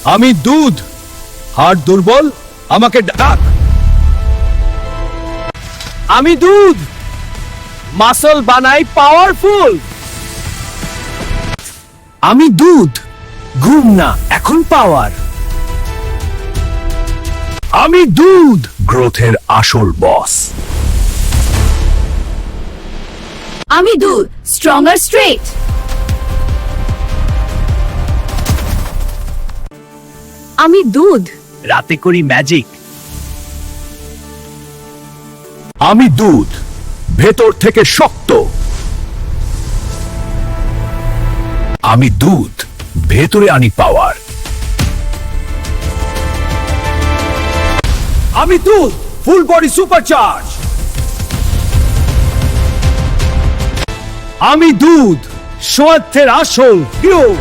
আমি দুধ, হাড় দুর্বল, আমাকে ডাক। আমি দুধ, মাসল বানাই পাওয়ারফুল। আমি দুধ, ঘুম না এখন পাওয়ার। আমি দুধ, গ্রোথের আসল বস। আমি দুধ, স্ট্রঙ্গার স্ট্রেট। আমি দুধ, রাতে করি ম্যাজিক। আমি দুধ, ভেতর থেকে শক্ত। আমি দুধ, ভেতরে আনি পাওয়ার। আমি দুধ, ফুল বডি সুপারচার্জ। আমি দুধ, স্বাস্থ্যের আসল হিরো।